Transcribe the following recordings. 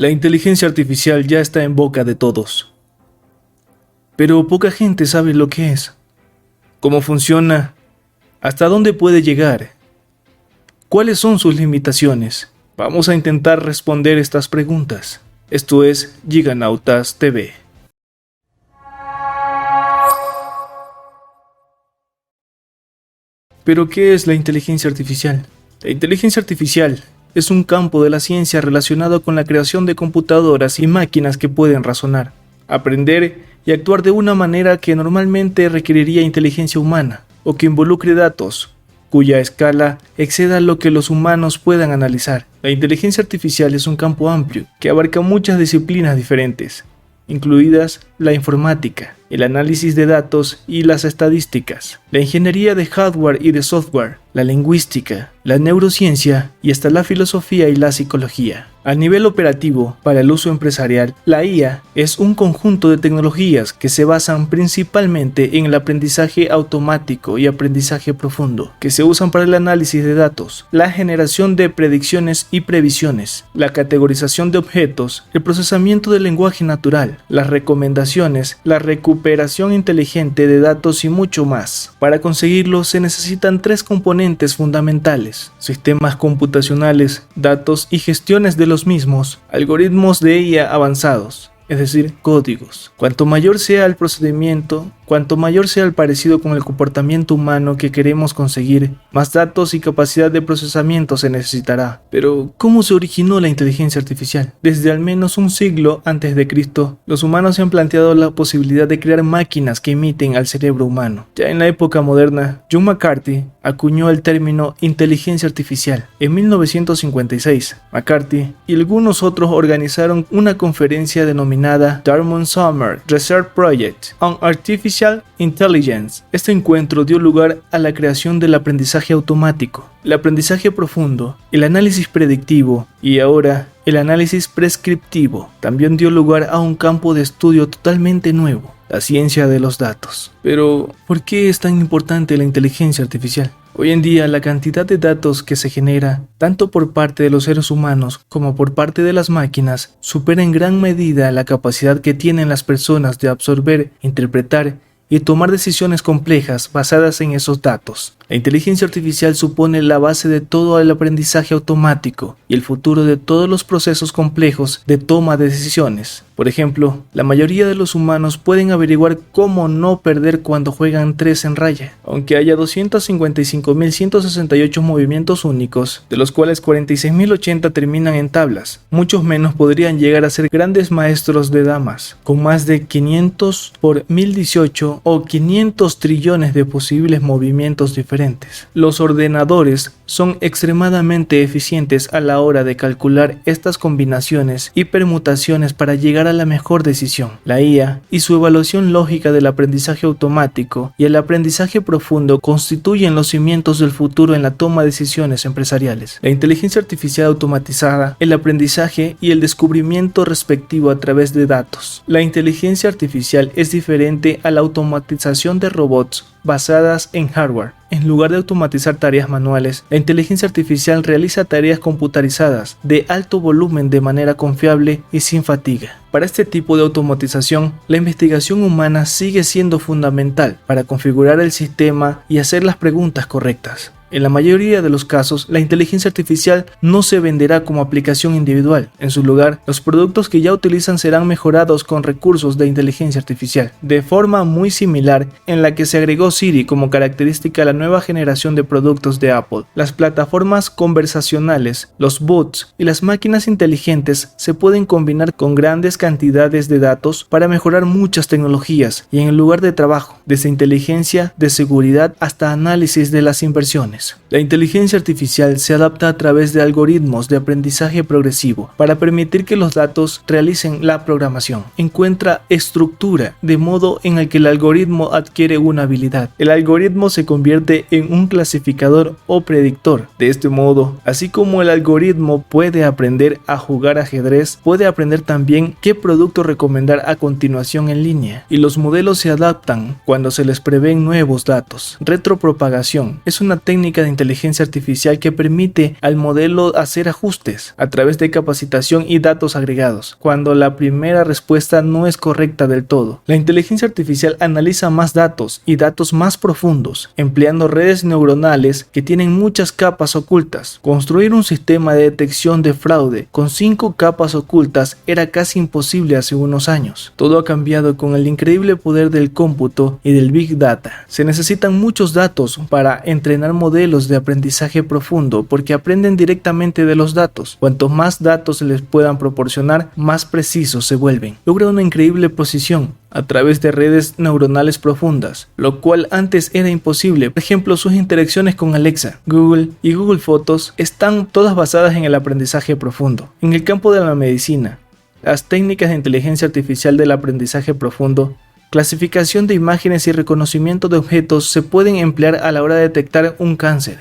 La inteligencia artificial ya está en boca de todos. Pero poca gente sabe lo que es, cómo funciona, hasta dónde puede llegar, cuáles son sus limitaciones. Vamos a intentar responder estas preguntas. Esto es Giganautas TV. ¿Pero qué es la inteligencia artificial? La inteligencia artificial es un campo de la ciencia relacionado con la creación de computadoras y máquinas que pueden razonar, aprender y actuar de una manera que normalmente requeriría inteligencia humana o que involucre datos, cuya escala exceda lo que los humanos puedan analizar. La inteligencia artificial es un campo amplio que abarca muchas disciplinas diferentes, incluidas la informática, el análisis de datos y las estadísticas, la ingeniería de hardware y de software, la lingüística, la neurociencia y hasta la filosofía y la psicología. A nivel operativo, para el uso empresarial, la IA es un conjunto de tecnologías que se basan principalmente en el aprendizaje automático y aprendizaje profundo, que se usan para el análisis de datos, la generación de predicciones y previsiones, la categorización de objetos, el procesamiento del lenguaje natural, las recomendaciones, la recuperación inteligente de datos y mucho más. Para conseguirlo se necesitan tres componentes fundamentales: sistemas computacionales, datos y gestiones de los mismos, algoritmos de IA avanzados, es decir, códigos. Cuanto mayor sea el procedimiento, cuanto mayor sea el parecido con el comportamiento humano que queremos conseguir, más datos y capacidad de procesamiento se necesitará. Pero, ¿cómo se originó la inteligencia artificial? Desde al menos un siglo antes de Cristo, los humanos se han planteado la posibilidad de crear máquinas que imiten al cerebro humano. Ya en la época moderna, John McCarthy acuñó el término inteligencia artificial. En 1956, McCarthy y algunos otros organizaron una conferencia denominada Dartmouth Summer Research Project on Artificial Intelligence. Este encuentro dio lugar a la creación del aprendizaje automático, el aprendizaje profundo, el análisis predictivo y ahora el análisis prescriptivo. También dio lugar a un campo de estudio totalmente nuevo, la ciencia de los datos. Pero, ¿por qué es tan importante la inteligencia artificial? Hoy en día, la cantidad de datos que se genera, tanto por parte de los seres humanos como por parte de las máquinas, supera en gran medida la capacidad que tienen las personas de absorber, interpretar y tomar decisiones complejas basadas en esos datos. La inteligencia artificial supone la base de todo el aprendizaje automático y el futuro de todos los procesos complejos de toma de decisiones. Por ejemplo, la mayoría de los humanos pueden averiguar cómo no perder cuando juegan 3 en raya, aunque haya 255.168 movimientos únicos, de los cuales 46.080 terminan en tablas. Muchos menos podrían llegar a ser grandes maestros de damas, con más de 500 por 1018 o 500 trillones de posibles movimientos diferentes. Los ordenadores son extremadamente eficientes a la hora de calcular estas combinaciones y permutaciones para llegar a la mejor decisión. La IA y su evaluación lógica del aprendizaje automático y el aprendizaje profundo constituyen los cimientos del futuro en la toma de decisiones empresariales. La inteligencia artificial automatizada, el aprendizaje y el descubrimiento respectivo a través de datos. La inteligencia artificial es diferente a la automatización de robots basadas en hardware. En lugar de automatizar tareas manuales, la inteligencia artificial realiza tareas computarizadas de alto volumen de manera confiable y sin fatiga. Para este tipo de automatización, la investigación humana sigue siendo fundamental para configurar el sistema y hacer las preguntas correctas. En la mayoría de los casos, la inteligencia artificial no se venderá como aplicación individual. En su lugar, los productos que ya utilizan serán mejorados con recursos de inteligencia artificial, de forma muy similar en la que se agregó Siri como característica a la nueva generación de productos de Apple. Las plataformas conversacionales, los bots y las máquinas inteligentes se pueden combinar con grandes cantidades de datos para mejorar muchas tecnologías y en el lugar de trabajo, desde inteligencia, de seguridad hasta análisis de las inversiones. La inteligencia artificial se adapta a través de algoritmos de aprendizaje progresivo para permitir que los datos realicen la programación. Encuentra estructura de modo en el que el algoritmo adquiere una habilidad. El algoritmo se convierte en un clasificador o predictor. De este modo, así como el algoritmo puede aprender a jugar ajedrez, puede aprender también qué producto recomendar a continuación en línea, y los modelos se adaptan cuando se les prevén nuevos datos. Retropropagación es una técnica de inteligencia artificial que permite al modelo hacer ajustes a través de capacitación y datos agregados, cuando la primera respuesta no es correcta del todo. La inteligencia artificial analiza más datos y datos más profundos, empleando redes neuronales que tienen muchas capas ocultas. Construir un sistema de detección de fraude con 5 capas ocultas era casi imposible hace unos años. Todo ha cambiado con el increíble poder del cómputo y del Big Data. Se necesitan muchos datos para entrenar modelos de aprendizaje profundo porque aprenden directamente de los datos. Cuanto más datos se les puedan proporcionar, más precisos se vuelven. Logra una increíble precisión a través de redes neuronales profundas, lo cual antes era imposible. Por ejemplo, sus interacciones con Alexa, Google y Google Fotos están todas basadas en el aprendizaje profundo. En el campo de la medicina, las técnicas de inteligencia artificial del aprendizaje profundo, clasificación de imágenes y reconocimiento de objetos se pueden emplear a la hora de detectar un cáncer.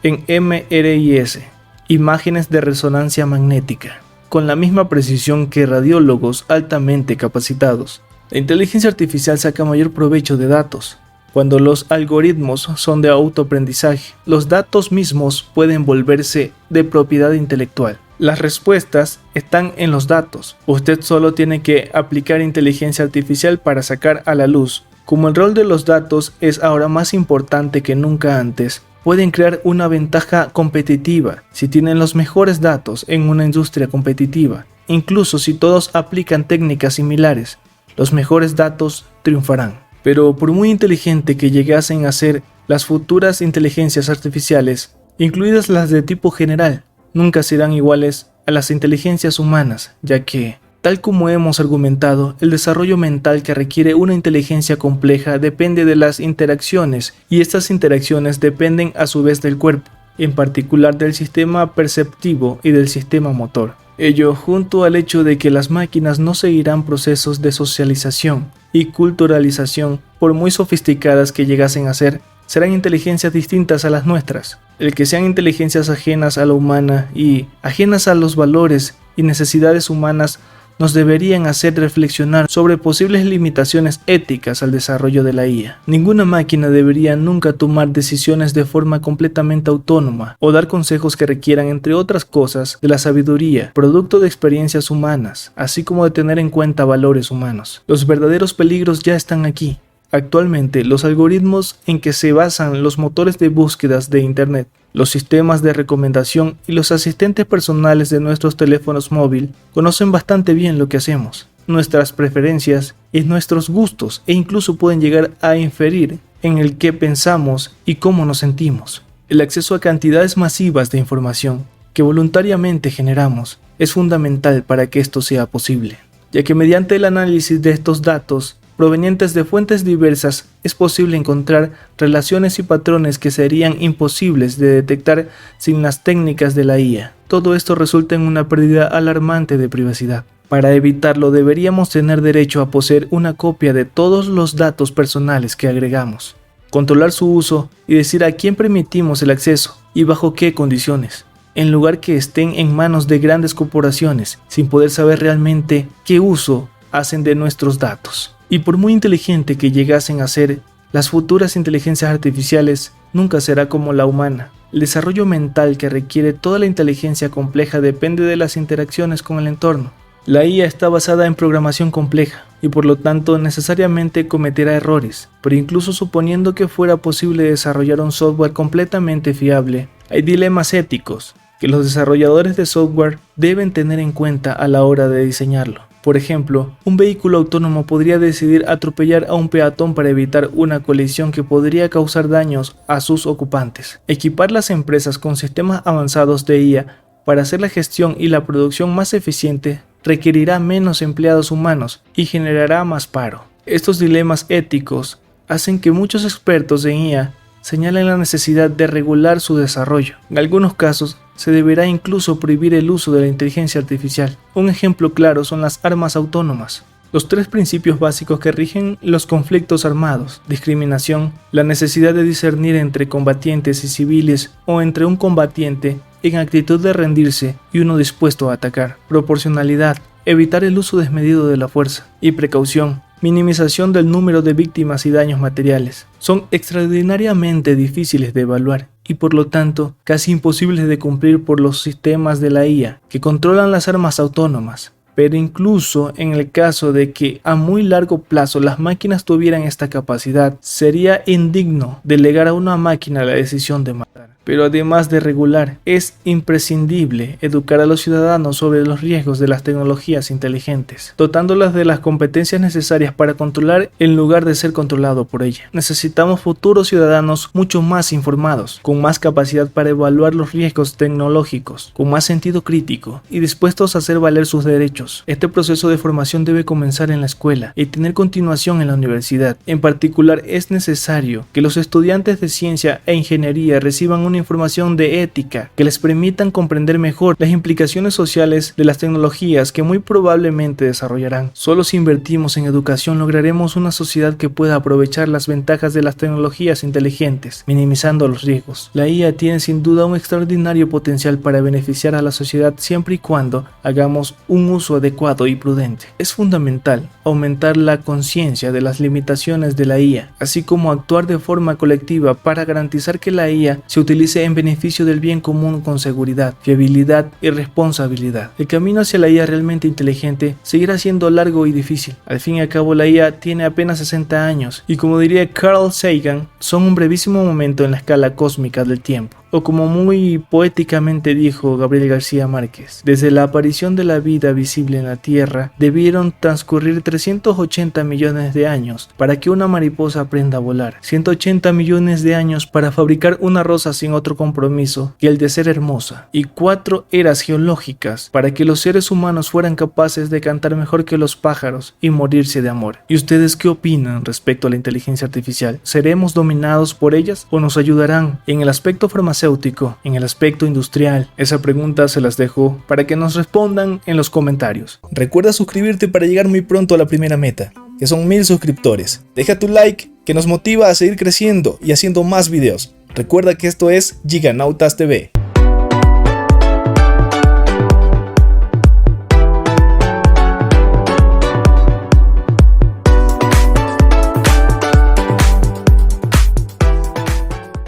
En MRIS, imágenes de resonancia magnética, con la misma precisión que radiólogos altamente capacitados. La inteligencia artificial saca mayor provecho de datos. Cuando los algoritmos son de autoaprendizaje, los datos mismos pueden volverse de propiedad intelectual. Las respuestas están en los datos. Usted solo tiene que aplicar inteligencia artificial para sacar a la luz. Como el rol de los datos es ahora más importante que nunca antes, pueden crear una ventaja competitiva si tienen los mejores datos en una industria competitiva. Incluso si todos aplican técnicas similares, los mejores datos triunfarán. Pero por muy inteligente que llegasen a ser las futuras inteligencias artificiales, incluidas las de tipo general, nunca serán iguales a las inteligencias humanas, ya que, tal como hemos argumentado, el desarrollo mental que requiere una inteligencia compleja depende de las interacciones, y estas interacciones dependen a su vez del cuerpo, en particular del sistema perceptivo y del sistema motor. Ello junto al hecho de que las máquinas no seguirán procesos de socialización y culturalización, por muy sofisticadas que llegasen a ser, serán inteligencias distintas a las nuestras. El que sean inteligencias ajenas a la humana y ajenas a los valores y necesidades humanas nos deberían hacer reflexionar sobre posibles limitaciones éticas al desarrollo de la IA. Ninguna máquina debería nunca tomar decisiones de forma completamente autónoma o dar consejos que requieran, entre otras cosas, de la sabiduría, producto de experiencias humanas, así como de tener en cuenta valores humanos. Los verdaderos peligros ya están aquí. Actualmente, los algoritmos en que se basan los motores de búsquedas de Internet, los sistemas de recomendación y los asistentes personales de nuestros teléfonos móviles conocen bastante bien lo que hacemos, nuestras preferencias y nuestros gustos, e incluso pueden llegar a inferir en el qué pensamos y cómo nos sentimos. El acceso a cantidades masivas de información que voluntariamente generamos es fundamental para que esto sea posible, ya que mediante el análisis de estos datos provenientes de fuentes diversas, es posible encontrar relaciones y patrones que serían imposibles de detectar sin las técnicas de la IA. Todo esto resulta en una pérdida alarmante de privacidad. Para evitarlo, deberíamos tener derecho a poseer una copia de todos los datos personales que agregamos, controlar su uso y decir a quién permitimos el acceso y bajo qué condiciones, en lugar que estén en manos de grandes corporaciones sin poder saber realmente qué uso hacen de nuestros datos. Y por muy inteligente que llegasen a ser, las futuras inteligencias artificiales nunca será como la humana. El desarrollo mental que requiere toda la inteligencia compleja depende de las interacciones con el entorno. La IA está basada en programación compleja y por lo tanto necesariamente cometerá errores, pero incluso suponiendo que fuera posible desarrollar un software completamente fiable, hay dilemas éticos que los desarrolladores de software deben tener en cuenta a la hora de diseñarlo. Por ejemplo, un vehículo autónomo podría decidir atropellar a un peatón para evitar una colisión que podría causar daños a sus ocupantes. Equipar las empresas con sistemas avanzados de IA para hacer la gestión y la producción más eficiente requerirá menos empleados humanos y generará más paro. Estos dilemas éticos hacen que muchos expertos en IA señalen la necesidad de regular su desarrollo. En algunos casos, se deberá incluso prohibir el uso de la inteligencia artificial. Un ejemplo claro son las armas autónomas. Los 3 principios básicos que rigen los conflictos armados: discriminación, la necesidad de discernir entre combatientes y civiles o entre un combatiente en actitud de rendirse y uno dispuesto a atacar, proporcionalidad, evitar el uso desmedido de la fuerza, y precaución, minimización del número de víctimas y daños materiales. Son extraordinariamente difíciles de evaluar y por lo tanto casi imposibles de cumplir por los sistemas de la IA que controlan las armas autónomas. Pero incluso en el caso de que a muy largo plazo las máquinas tuvieran esta capacidad, sería indigno delegar a una máquina la decisión de matar. Pero además de regular, es imprescindible educar a los ciudadanos sobre los riesgos de las tecnologías inteligentes, dotándolas de las competencias necesarias para controlar en lugar de ser controlado por ella. Necesitamos futuros ciudadanos mucho más informados, con más capacidad para evaluar los riesgos tecnológicos, con más sentido crítico y dispuestos a hacer valer sus derechos. Este proceso de formación debe comenzar en la escuela y tener continuación en la universidad. En particular, es necesario que los estudiantes de ciencia e ingeniería reciban una información de ética que les permitan comprender mejor las implicaciones sociales de las tecnologías que muy probablemente desarrollarán. Solo si invertimos en educación lograremos una sociedad que pueda aprovechar las ventajas de las tecnologías inteligentes, minimizando los riesgos. La IA tiene sin duda un extraordinario potencial para beneficiar a la sociedad siempre y cuando hagamos un uso adecuado y prudente. Es fundamental aumentar la conciencia de las limitaciones de la IA, así como actuar de forma colectiva para garantizar que la IA se utilice en beneficio del bien común con seguridad, fiabilidad y responsabilidad. El camino hacia la IA realmente inteligente seguirá siendo largo y difícil. Al fin y al cabo, la IA tiene apenas 60 años y, como diría Carl Sagan, son un brevísimo momento en la escala cósmica del tiempo. O como muy poéticamente dijo Gabriel García Márquez, desde la aparición de la vida visible en la Tierra, debieron transcurrir 380 millones de años para que una mariposa aprenda a volar, 180 millones de años para fabricar una rosa sin otro compromiso que el de ser hermosa, y 4 eras geológicas para que los seres humanos fueran capaces de cantar mejor que los pájaros y morirse de amor. ¿Y ustedes qué opinan respecto a la inteligencia artificial? ¿Seremos dominados por ellas o nos ayudarán en el aspecto farmacéutico, en el aspecto industrial? Esa pregunta se las dejo para que nos respondan en los comentarios. Recuerda suscribirte para llegar muy pronto a la primera meta, que son 1000 suscriptores. Deja tu like que nos motiva a seguir creciendo y haciendo más videos. Recuerda que esto es Giganautas TV.